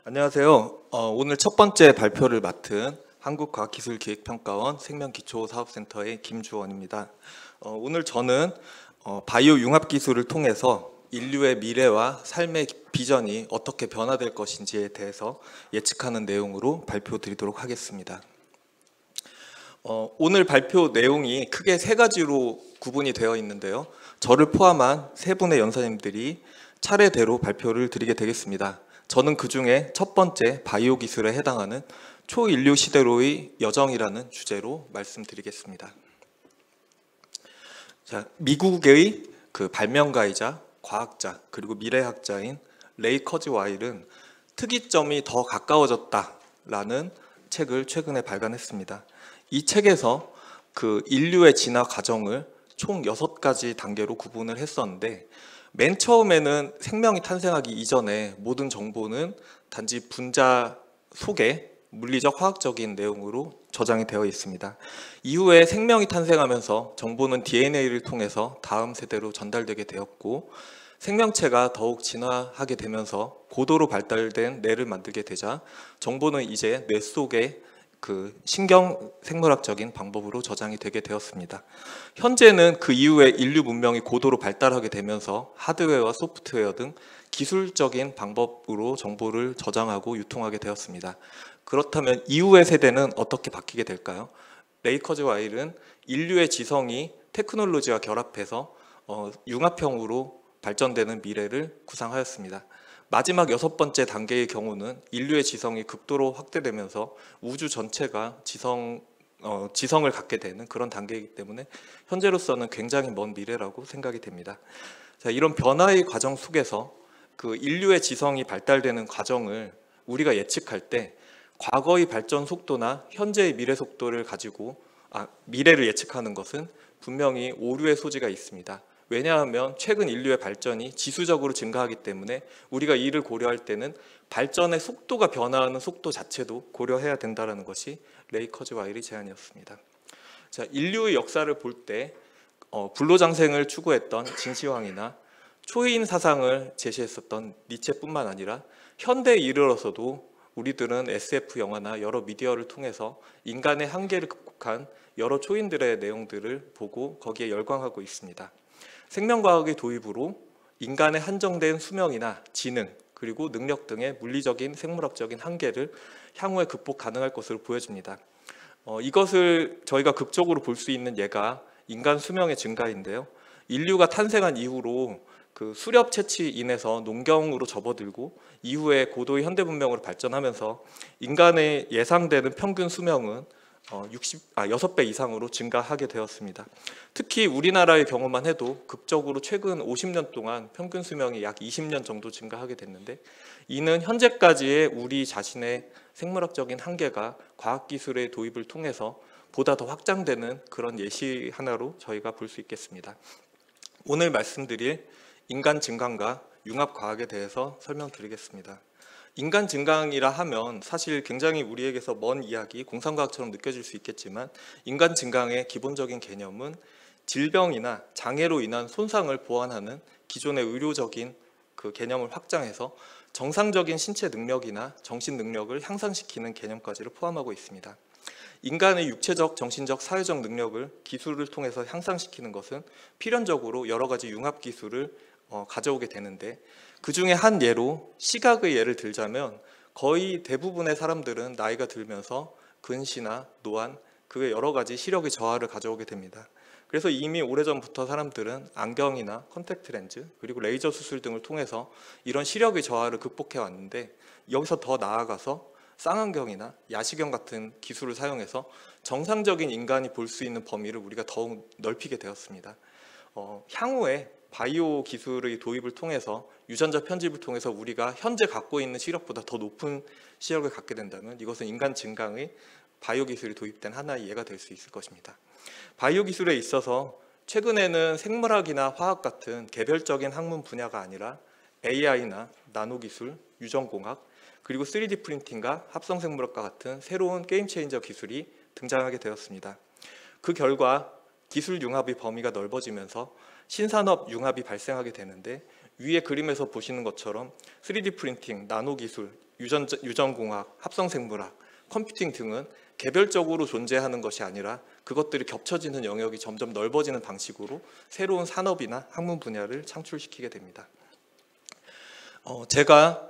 안녕하세요. 오늘 첫 번째 발표를 맡은 한국과학기술기획평가원 생명기초사업센터의 김주원입니다. 오늘 저는 바이오 융합기술을 통해서 인류의 미래와 삶의 비전이 어떻게 변화될 것인지에 대해서 예측하는 내용으로 발표드리도록 하겠습니다. 오늘 발표 내용이 크게 세 가지로 구분이 되어 있는데요. 저를 포함한 세 분의 연사님들이 차례대로 발표를 드리게 되겠습니다. 저는 그 중에 첫 번째 바이오 기술에 해당하는 초인류 시대로의 여정이라는 주제로 말씀드리겠습니다. 자, 미국의 그 발명가이자 과학자 그리고 미래학자인 레이 커즈와일은 특이점이 더 가까워졌다라는 책을 최근에 발간했습니다. 이 책에서 그 인류의 진화 과정을 총 6가지 단계로 구분을 했었는데, 맨 처음에는 생명이 탄생하기 이전에 모든 정보는 단지 분자 속에 물리적 화학적인 내용으로 저장이 되어 있습니다. 이후에 생명이 탄생하면서 정보는 DNA를 통해서 다음 세대로 전달되게 되었고, 생명체가 더욱 진화하게 되면서 고도로 발달된 뇌를 만들게 되자 정보는 이제 뇌 속에 그 신경 생물학적인 방법으로 저장이 되게 되었습니다. 현재는 그 이후에 인류 문명이 고도로 발달하게 되면서 하드웨어와 소프트웨어 등 기술적인 방법으로 정보를 저장하고 유통하게 되었습니다. 그렇다면 이후의 세대는 어떻게 바뀌게 될까요? 레이 커즈와일은 인류의 지성이 테크놀로지와 결합해서 융합형으로 발전되는 미래를 구상하였습니다. 마지막 6번째 단계의 경우는 인류의 지성이 극도로 확대되면서 우주 전체가 지성을 갖게 되는 그런 단계이기 때문에 현재로서는 굉장히 먼 미래라고 생각이 됩니다. 자, 이런 변화의 과정 속에서 그 인류의 지성이 발달되는 과정을 우리가 예측할 때 과거의 발전 속도나 현재의 미래 속도를 가지고 미래를 예측하는 것은 분명히 오류의 소지가 있습니다. 왜냐하면 최근 인류의 발전이 지수적으로 증가하기 때문에 우리가 이를 고려할 때는 발전의 속도가 변화하는 속도 자체도 고려해야 된다는 것이 레이 커즈와일의 제안이었습니다. 자, 인류의 역사를 볼 때 불로장생을 추구했던 진시황이나 초인 사상을 제시했었던 니체뿐만 아니라 현대에 이르러서도 우리들은 SF 영화나 여러 미디어를 통해서 인간의 한계를 극복한 여러 초인들의 내용들을 보고 거기에 열광하고 있습니다. 생명과학의 도입으로 인간의 한정된 수명이나 지능 그리고 능력 등의 물리적인 생물학적인 한계를 향후에 극복 가능할 것으로 보여집니다. 이것을 저희가 극적으로 볼 수 있는 예가 인간 수명의 증가인데요. 인류가 탄생한 이후로 그 수렵 채취 인해서 농경으로 접어들고 이후에 고도의 현대 문명으로 발전하면서 인간의 예상되는 평균 수명은 6배 이상으로 증가하게 되었습니다. 특히 우리나라의 경우만 해도 극적으로 최근 50년 동안 평균 수명이 약 20년 정도 증가하게 됐는데, 이는 현재까지의 우리 자신의 생물학적인 한계가 과학기술의 도입을 통해서 보다 더 확장되는 그런 예시 하나로 저희가 볼 수 있겠습니다. 오늘 말씀드릴 인간 증강과 융합과학에 대해서 설명드리겠습니다. 인간 증강이라 하면 사실 굉장히 우리에게서 먼 이야기, 공상과학처럼 느껴질 수 있겠지만, 인간 증강의 기본적인 개념은 질병이나 장애로 인한 손상을 보완하는 기존의 의료적인 그 개념을 확장해서 정상적인 신체 능력이나 정신 능력을 향상시키는 개념까지를 포함하고 있습니다. 인간의 육체적, 정신적, 사회적 능력을 기술을 통해서 향상시키는 것은 필연적으로 여러 가지 융합 기술을 가져오게 되는데, 그 중에 한 예로 시각의 예를 들자면 거의 대부분의 사람들은 나이가 들면서 근시나 노안, 그 외 여러 가지 시력의 저하를 가져오게 됩니다. 그래서 이미 오래전부터 사람들은 안경이나 컨택트 렌즈 그리고 레이저 수술 등을 통해서 이런 시력의 저하를 극복해 왔는데, 여기서 더 나아가서 쌍안경이나 야시경 같은 기술을 사용해서 정상적인 인간이 볼 수 있는 범위를 우리가 더욱 넓히게 되었습니다. 향후에 바이오 기술의 도입을 통해서 유전자 편집을 통해서 우리가 현재 갖고 있는 시력보다 더 높은 시력을 갖게 된다면 이것은 인간 증강의 바이오 기술이 도입된 하나의 예가 될 수 있을 것입니다. 바이오 기술에 있어서 최근에는 생물학이나 화학 같은 개별적인 학문 분야가 아니라 AI나 나노기술, 유전공학, 그리고 3D 프린팅과 합성생물학과 같은 새로운 게임 체인저 기술이 등장하게 되었습니다. 그 결과 기술 융합의 범위가 넓어지면서 신산업 융합이 발생하게 되는데, 위에 그림에서 보시는 것처럼 3D 프린팅, 나노 기술, 유전공학, 합성생물학, 컴퓨팅 등은 개별적으로 존재하는 것이 아니라 그것들이 겹쳐지는 영역이 점점 넓어지는 방식으로 새로운 산업이나 학문 분야를 창출시키게 됩니다. 제가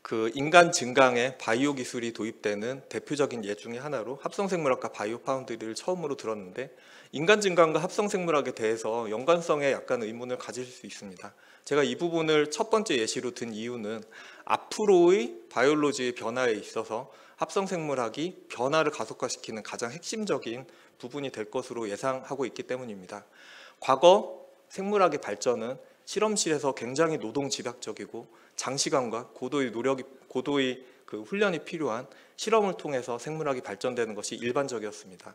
그 인간 증강에 바이오 기술이 도입되는 대표적인 예 중에 하나로 합성생물학과 바이오 파운드리를 처음으로 들었는데, 인간 증강과 합성생물학에 대해서 연관성에 약간 의문을 가질 수 있습니다. 제가 이 부분을 첫 번째 예시로 든 이유는 앞으로의 바이올로지의 변화에 있어서 합성생물학이 변화를 가속화시키는 가장 핵심적인 부분이 될 것으로 예상하고 있기 때문입니다. 과거 생물학의 발전은 실험실에서 굉장히 노동 집약적이고 장시간과 고도의 그 훈련이 필요한 실험을 통해서 생물학이 발전되는 것이 일반적이었습니다.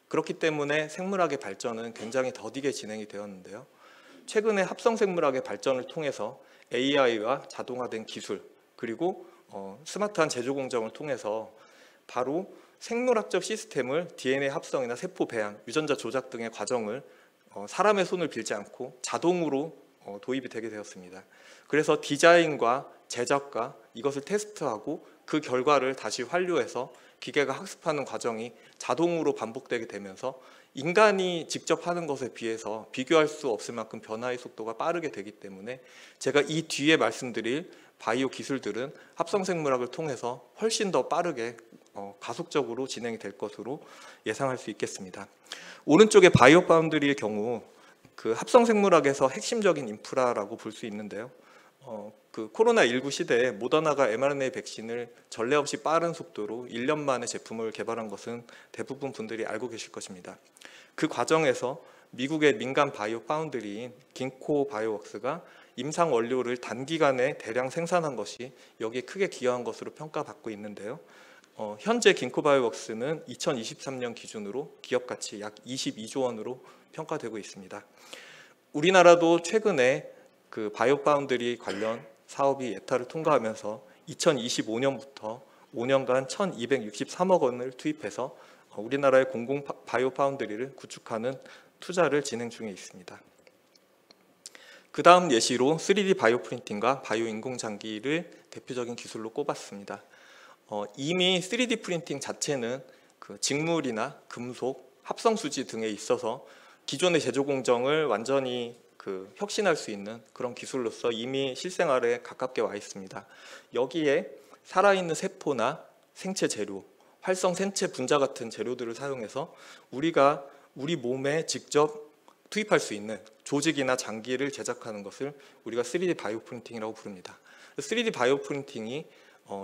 그렇기 때문에 생물학의 발전은 굉장히 더디게 진행이 되었는데요. 최근에 합성생물학의 발전을 통해서 AI와 자동화된 기술, 그리고 스마트한 제조공정을 통해서 바로 생물학적 시스템을 DNA 합성이나 세포 배양, 유전자 조작 등의 과정을 사람의 손을 빌지 않고 자동으로 도입이 되게 되었습니다. 그래서 디자인과 제작과 이것을 테스트하고 그 결과를 다시 환류해서 기계가 학습하는 과정이 자동으로 반복되게 되면서 인간이 직접 하는 것에 비해서 비교할 수 없을 만큼 변화의 속도가 빠르게 되기 때문에 제가 이 뒤에 말씀드릴 바이오 기술들은 합성생물학을 통해서 훨씬 더 빠르게 가속적으로 진행이 될 것으로 예상할 수 있겠습니다. 오른쪽의 바이오 파운드리의 경우 그 합성생물학에서 핵심적인 인프라라고 볼 수 있는데요. 그 코로나19 시대에 모더나가 mRNA 백신을 전례 없이 빠른 속도로 1년 만에 제품을 개발한 것은 대부분 분들이 알고 계실 것입니다. 그 과정에서 미국의 민간 바이오 파운드리인 긴코 바이오웍스가 임상 원료를 단기간에 대량 생산한 것이 여기에 크게 기여한 것으로 평가받고 있는데요. 현재 긴코 바이오웍스는 2023년 기준으로 기업 가치 약 22조 원으로 평가되고 있습니다. 우리나라도 최근에 그 바이오 파운드리 관련 사업이 예타를 통과하면서 2025년부터 5년간 1,263억 원을 투입해서 우리나라의 공공 바이오 파운드리를 구축하는 투자를 진행 중에 있습니다. 그 다음 예시로 3D 바이오 프린팅과 바이오 인공장기를 대표적인 기술로 꼽았습니다. 이미 3D 프린팅 자체는 그 직물이나 금속, 합성수지 등에 있어서 기존의 제조 공정을 완전히 그 혁신할 수 있는 그런 기술로서 이미 실생활에 가깝게 와 있습니다. 여기에 살아있는 세포나 생체 재료, 활성 생체 분자 같은 재료들을 사용해서 우리가 우리 몸에 직접 투입할 수 있는 조직이나 장기를 제작하는 것을 우리가 3D 바이오 프린팅이라고 부릅니다. 3D 바이오 프린팅이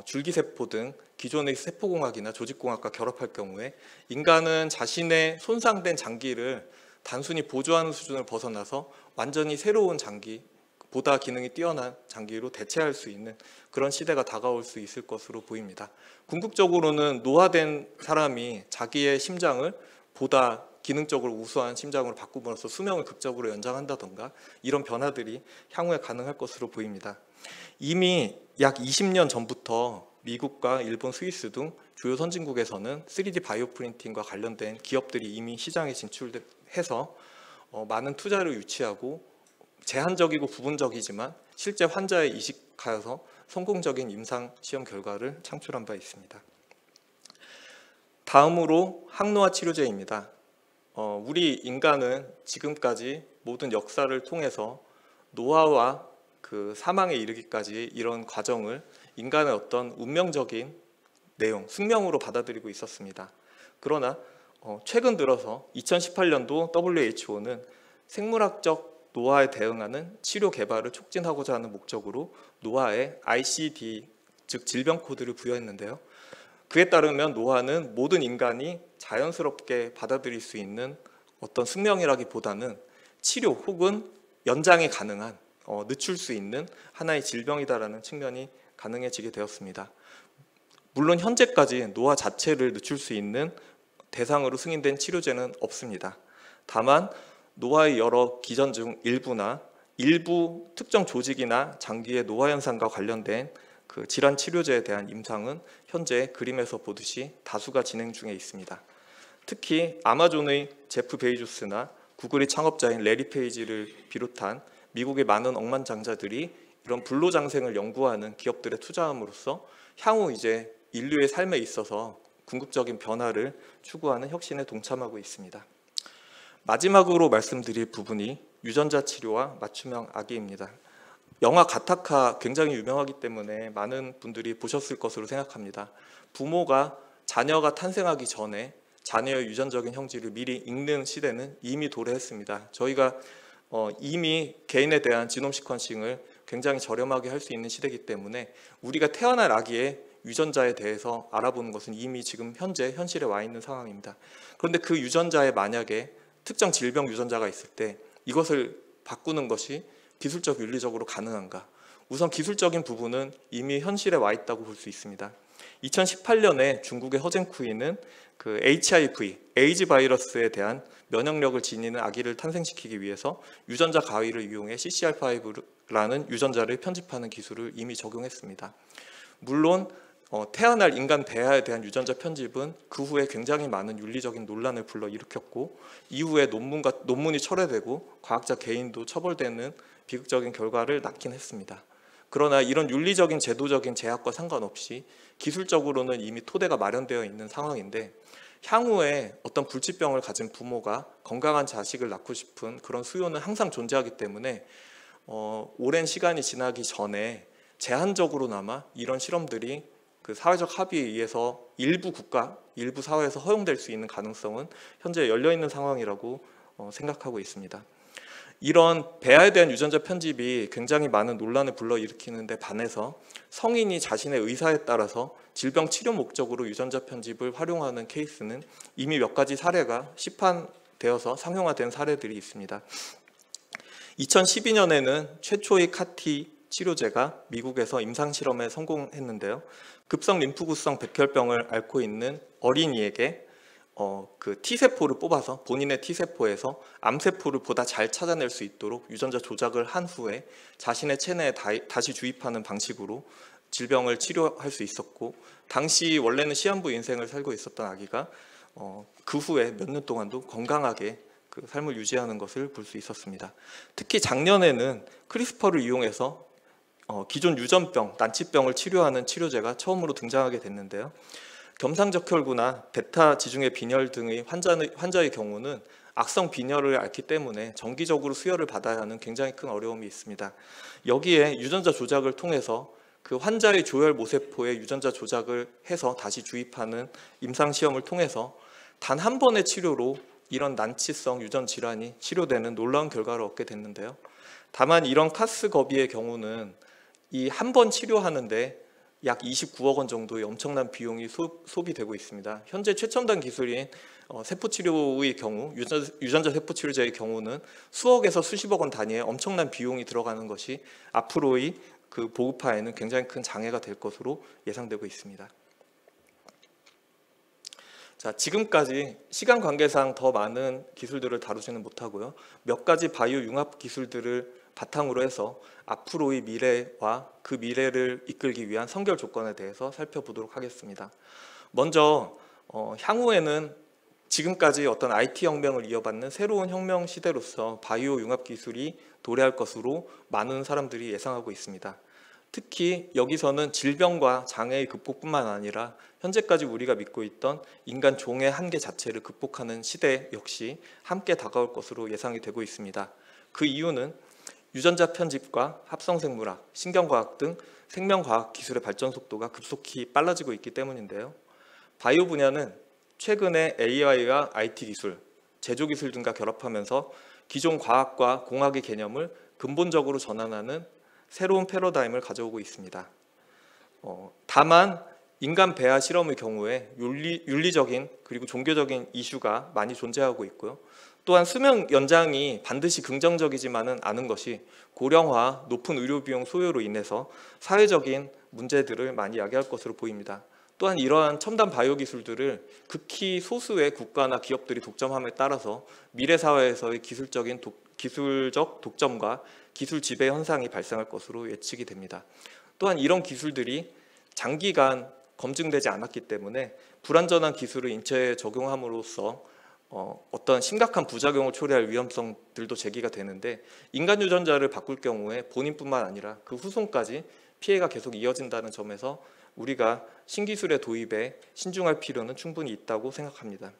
줄기세포 등 기존의 세포공학이나 조직공학과 결합할 경우에 인간은 자신의 손상된 장기를 단순히 보조하는 수준을 벗어나서 완전히 새로운 장기, 보다 기능이 뛰어난 장기로 대체할 수 있는 그런 시대가 다가올 수 있을 것으로 보입니다. 궁극적으로는 노화된 사람이 자기의 심장을 보다 기능적으로 우수한 심장으로 바꿈으로써 수명을 극적으로 연장한다던가 이런 변화들이 향후에 가능할 것으로 보입니다. 이미 약 20년 전부터 미국과 일본, 스위스 등 주요 선진국에서는 3D 바이오 프린팅과 관련된 기업들이 이미 시장에 진출해서 많은 투자를 유치하고 제한적이고 부분적이지만 실제 환자에 이식하여서 성공적인 임상 시험 결과를 창출한 바 있습니다. 다음으로 항노화 치료제입니다. 우리 인간은 지금까지 모든 역사를 통해서 노화와 그 사망에 이르기까지 이런 과정을 인간의 어떤 운명적인 내용, 숙명으로 받아들이고 있었습니다. 그러나 최근 들어서 2018년도 WHO는 생물학적 노화에 대응하는 치료 개발을 촉진하고자 하는 목적으로 노화에 ICD, 즉 질병 코드를 부여했는데요. 그에 따르면 노화는 모든 인간이 자연스럽게 받아들일 수 있는 어떤 숙명이라기보다는 치료 혹은 연장이 가능한 늦출 수 있는 하나의 질병이다라는 측면이 가능해지게 되었습니다. 물론 현재까지 노화 자체를 늦출 수 있는 대상으로 승인된 치료제는 없습니다. 다만 노화의 여러 기전 중 일부 특정 조직이나 장기의 노화 현상과 관련된 그 질환 치료제에 대한 임상은 현재 그림에서 보듯이 다수가 진행 중에 있습니다. 특히 아마존의 제프 베이조스나 구글의 창업자인 레리 페이지를 비롯한 미국의 많은 억만장자들이 이런 불로장생을 연구하는 기업들에 투자함으로써 향후 이제 인류의 삶에 있어서 궁극적인 변화를 추구하는 혁신에 동참하고 있습니다. 마지막으로 말씀드릴 부분이 유전자 치료와 맞춤형 아기입니다. 영화 가타카 굉장히 유명하기 때문에 많은 분들이 보셨을 것으로 생각합니다. 부모가 자녀가 탄생하기 전에 자녀의 유전적인 형질을 미리 읽는 시대는 이미 도래했습니다. 저희가 이미 개인에 대한 지놈 시퀀싱을 굉장히 저렴하게 할 수 있는 시대이기 때문에 우리가 태어날 아기의 유전자에 대해서 알아보는 것은 이미 지금 현재 현실에 와 있는 상황입니다. 그런데 그 유전자에 만약에 특정 질병 유전자가 있을 때 이것을 바꾸는 것이 기술적 윤리적으로 가능한가? 우선 기술적인 부분은 이미 현실에 와 있다고 볼 수 있습니다. 2018년에 중국의 허쟁쿠이는 그 HIV, 에이즈 바이러스에 대한 면역력을 지니는 아기를 탄생시키기 위해서 유전자 가위를 이용해 CCR5라는 유전자를 편집하는 기술을 이미 적용했습니다. 물론 태어날 인간 배아에 대한 유전자 편집은 그 후에 굉장히 많은 윤리적인 논란을 불러일으켰고 이후에 논문이 철회되고 과학자 개인도 처벌되는 비극적인 결과를 낳긴 했습니다. 그러나 이런 윤리적인 제도적인 제약과 상관없이 기술적으로는 이미 토대가 마련되어 있는 상황인데 향후에 어떤 불치병을 가진 부모가 건강한 자식을 낳고 싶은 그런 수요는 항상 존재하기 때문에 오랜 시간이 지나기 전에 제한적으로나마 이런 실험들이 그 사회적 합의에 의해서 일부 국가, 일부 사회에서 허용될 수 있는 가능성은 현재 열려있는 상황이라고 생각하고 있습니다. 이런 배아에 대한 유전자 편집이 굉장히 많은 논란을 불러일으키는데 반해서 성인이 자신의 의사에 따라서 질병 치료 목적으로 유전자 편집을 활용하는 케이스는 이미 몇 가지 사례가 시판되어서 상용화된 사례들이 있습니다. 2012년에는 최초의 카티 치료제가 미국에서 임상실험에 성공했는데요. 급성 림프구성 백혈병을 앓고 있는 어린이에게 그 T세포를 뽑아서 본인의 T세포에서 암세포를 보다 잘 찾아낼 수 있도록 유전자 조작을 한 후에 자신의 체내에 다시 주입하는 방식으로 질병을 치료할 수 있었고 당시 원래는 시한부 인생을 살고 있었던 아기가 그 후에 몇 년 동안도 건강하게 그 삶을 유지하는 것을 볼 수 있었습니다. 특히 작년에는 크리스퍼를 이용해서 기존 유전병, 난치병을 치료하는 치료제가 처음으로 등장하게 됐는데요. 겸상적혈구나 베타 지중해 빈혈 등의 환자의 경우는 악성 빈혈을 앓기 때문에 정기적으로 수혈을 받아야 하는 굉장히 큰 어려움이 있습니다. 여기에 유전자 조작을 통해서 그 환자의 조혈 모세포에 유전자 조작을 해서 다시 주입하는 임상시험을 통해서 단 한 번의 치료로 이런 난치성 유전 질환이 치료되는 놀라운 결과를 얻게 됐는데요. 다만 이런 카스거비의 경우는 이 한 번 치료하는데 약 29억 원 정도의 엄청난 비용이 소비되고 있습니다. 현재 최첨단 기술인 세포치료의 경우, 유전자 세포치료제의 경우는 수억에서 수십억 원 단위의 엄청난 비용이 들어가는 것이 앞으로의 그 보급화에는 굉장히 큰 장애가 될 것으로 예상되고 있습니다. 자, 지금까지 시간 관계상 더 많은 기술들을 다루지는 못하고요. 몇 가지 바이오 융합 기술들을 바탕으로 해서 앞으로의 미래와 그 미래를 이끌기 위한 선결 조건에 대해서 살펴보도록 하겠습니다. 먼저 향후에는 지금까지 어떤 IT 혁명을 이어받는 새로운 혁명 시대로서 바이오 융합 기술이 도래할 것으로 많은 사람들이 예상하고 있습니다. 특히 여기서는 질병과 장애의 극복뿐만 아니라 현재까지 우리가 믿고 있던 인간 종의 한계 자체를 극복하는 시대 역시 함께 다가올 것으로 예상이 되고 있습니다. 그 이유는 유전자 편집과 합성생물학, 신경과학 등 생명과학 기술의 발전 속도가 급속히 빨라지고 있기 때문인데요. 바이오 분야는 최근에 AI와 IT 기술, 제조기술 등과 결합하면서 기존 과학과 공학의 개념을 근본적으로 전환하는 새로운 패러다임을 가져오고 있습니다. 다만 인간 배아 실험의 경우에 윤리적인 그리고 종교적인 이슈가 많이 존재하고 있고요. 또한 수명 연장이 반드시 긍정적이지만은 않은 것이 고령화, 높은 의료 비용 소요로 인해서 사회적인 문제들을 많이 야기할 것으로 보입니다. 또한 이러한 첨단 바이오 기술들을 극히 소수의 국가나 기업들이 독점함에 따라서 미래 사회에서의 기술적 독점과 기술 지배 현상이 발생할 것으로 예측이 됩니다. 또한 이런 기술들이 장기간 검증되지 않았기 때문에 불완전한 기술을 인체에 적용함으로써 어떤 심각한 부작용을 초래할 위험성들도 제기가 되는데 인간 유전자를 바꿀 경우에 본인뿐만 아니라 그 후손까지 피해가 계속 이어진다는 점에서 우리가 신기술의 도입에 신중할 필요는 충분히 있다고 생각합니다.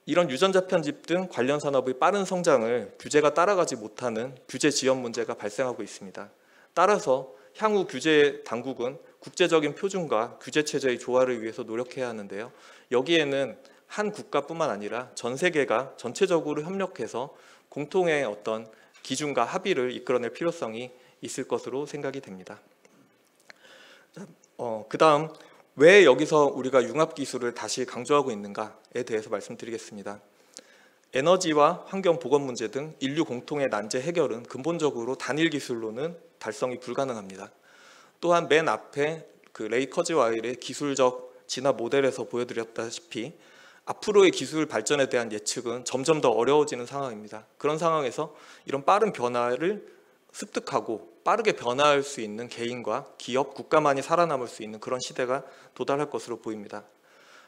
이런 유전자 편집 등 관련 산업의 빠른 성장을 규제가 따라가지 못하는 규제 지연 문제가 발생하고 있습니다. 따라서 향후 규제 당국은 국제적인 표준과 규제 체제의 조화를 위해서 노력해야 하는데요. 여기에는 한 국가뿐만 아니라 전 세계가 전체적으로 협력해서 공통의 어떤 기준과 합의를 이끌어낼 필요성이 있을 것으로 생각이 됩니다. 그 다음 왜 여기서 우리가 융합 기술을 다시 강조하고 있는가에 대해서 말씀드리겠습니다. 에너지와 환경 보건 문제 등 인류 공통의 난제 해결은 근본적으로 단일 기술로는 달성이 불가능합니다. 또한 맨 앞에 그 레이 커즈와일의 기술적 진화 모델에서 보여드렸다시피 앞으로의 기술 발전에 대한 예측은 점점 더 어려워지는 상황입니다. 그런 상황에서 이런 빠른 변화를 습득하고 빠르게 변화할 수 있는 개인과 기업, 국가만이 살아남을 수 있는 그런 시대가 도달할 것으로 보입니다.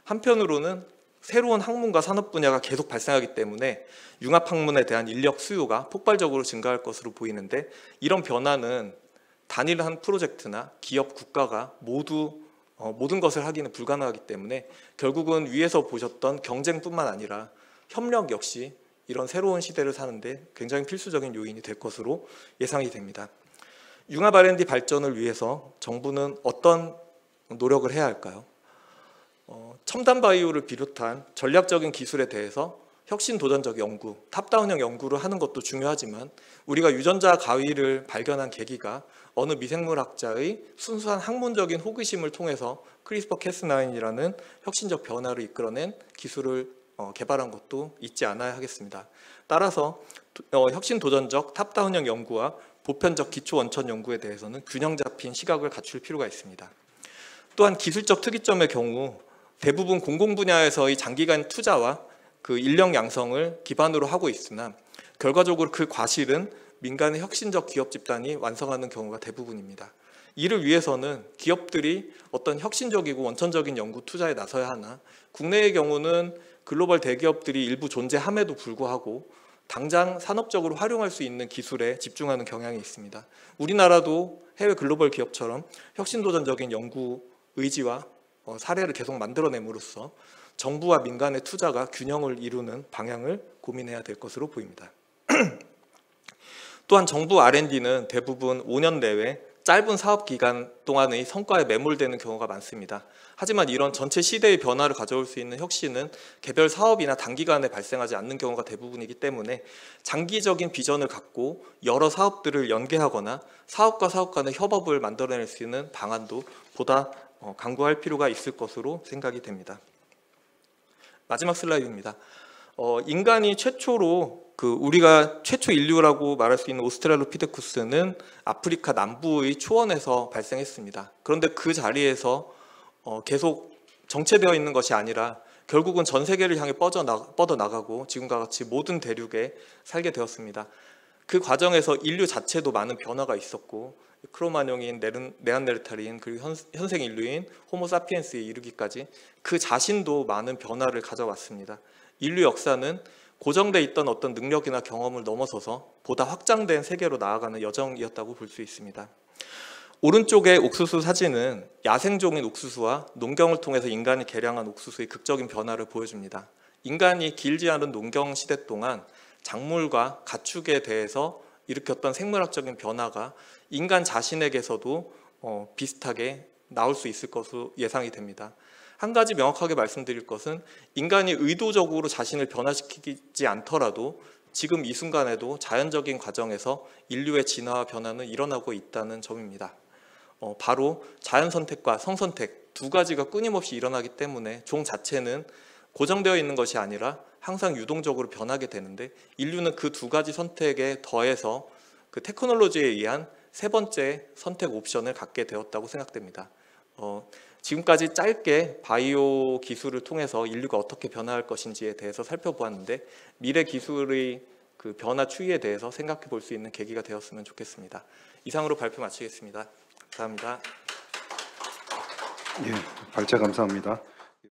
한편으로는 새로운 학문과 산업 분야가 계속 발생하기 때문에 융합학문에 대한 인력 수요가 폭발적으로 증가할 것으로 보이는데 이런 변화는 단일한 프로젝트나 기업, 국가가 모두 모든 것을 하기는 불가능하기 때문에 결국은 위에서 보셨던 경쟁뿐만 아니라 협력 역시 이런 새로운 시대를 사는데 굉장히 필수적인 요인이 될 것으로 예상이 됩니다. 융합 R&D 발전을 위해서 정부는 어떤 노력을 해야 할까요? 첨단 바이오를 비롯한 전략적인 기술에 대해서 혁신 도전적 연구, 탑다운형 연구를 하는 것도 중요하지만 우리가 유전자 가위를 발견한 계기가 어느 미생물학자의 순수한 학문적인 호기심을 통해서 크리스퍼 캐스9이라는 혁신적 변화를 이끌어낸 기술을 개발한 것도 잊지 않아야 하겠습니다. 따라서 혁신 도전적 탑다운형 연구와 보편적 기초 원천 연구에 대해서는 균형 잡힌 시각을 갖출 필요가 있습니다. 또한 기술적 특이점의 경우 대부분 공공 분야에서의 장기간 투자와 그 인력 양성을 기반으로 하고 있으나 결과적으로 그 과실은 민간의 혁신적 기업 집단이 완성하는 경우가 대부분입니다. 이를 위해서는 기업들이 어떤 혁신적이고 원천적인 연구 투자에 나서야 하나 국내의 경우는 글로벌 대기업들이 일부 존재함에도 불구하고 당장 산업적으로 활용할 수 있는 기술에 집중하는 경향이 있습니다. 우리나라도 해외 글로벌 기업처럼 혁신도전적인 연구 의지와 사례를 계속 만들어냄으로써 정부와 민간의 투자가 균형을 이루는 방향을 고민해야 될 것으로 보입니다. 또한 정부 R&D는 대부분 5년 내외 짧은 사업 기간 동안의 성과에 매몰되는 경우가 많습니다. 하지만 이런 전체 시대의 변화를 가져올 수 있는 혁신은 개별 사업이나 단기간에 발생하지 않는 경우가 대부분이기 때문에 장기적인 비전을 갖고 여러 사업들을 연계하거나 사업과 사업 간의 협업을 만들어낼 수 있는 방안도 보다 강구할 필요가 있을 것으로 생각이 됩니다. 마지막 슬라이드입니다. 인간이 최초로 우리가 최초 인류라고 말할 수 있는 오스트랄로피테쿠스는 아프리카 남부의 초원에서 발생했습니다. 그런데 그 자리에서 계속 정체되어 있는 것이 아니라 결국은 전 세계를 향해 뻗어나가고 지금과 같이 모든 대륙에 살게 되었습니다. 그 과정에서 인류 자체도 많은 변화가 있었고 크로마뇽인, 네안데르탈인, 그리고 현생 인류인 호모사피엔스에 이르기까지 그 자신도 많은 변화를 가져왔습니다. 인류 역사는 고정돼 있던 어떤 능력이나 경험을 넘어서서 보다 확장된 세계로 나아가는 여정이었다고 볼 수 있습니다. 오른쪽의 옥수수 사진은 야생종인 옥수수와 농경을 통해서 인간이 개량한 옥수수의 극적인 변화를 보여줍니다. 인간이 길지 않은 농경 시대 동안 작물과 가축에 대해서 일으켰던 생물학적인 변화가 인간 자신에게서도 비슷하게 나올 수 있을 것으로 예상이 됩니다. 한 가지 명확하게 말씀드릴 것은 인간이 의도적으로 자신을 변화시키지 않더라도 지금 이 순간에도 자연적인 과정에서 인류의 진화와 변화는 일어나고 있다는 점입니다. 바로 자연선택과 성선택 두 가지가 끊임없이 일어나기 때문에 종 자체는 고정되어 있는 것이 아니라 항상 유동적으로 변하게 되는데 인류는 그 두 가지 선택에 더해서 그 테크놀로지에 의한 세 번째 선택 옵션을 갖게 되었다고 생각됩니다. 지금까지 짧게 바이오 기술을 통해서 인류가 어떻게 변화할 것인지에 대해서 살펴보았는데 미래 기술의 그 변화 추이에 대해서 생각해 볼 수 있는 계기가 되었으면 좋겠습니다. 이상으로 발표 마치겠습니다. 감사합니다. 예, 발제 감사합니다.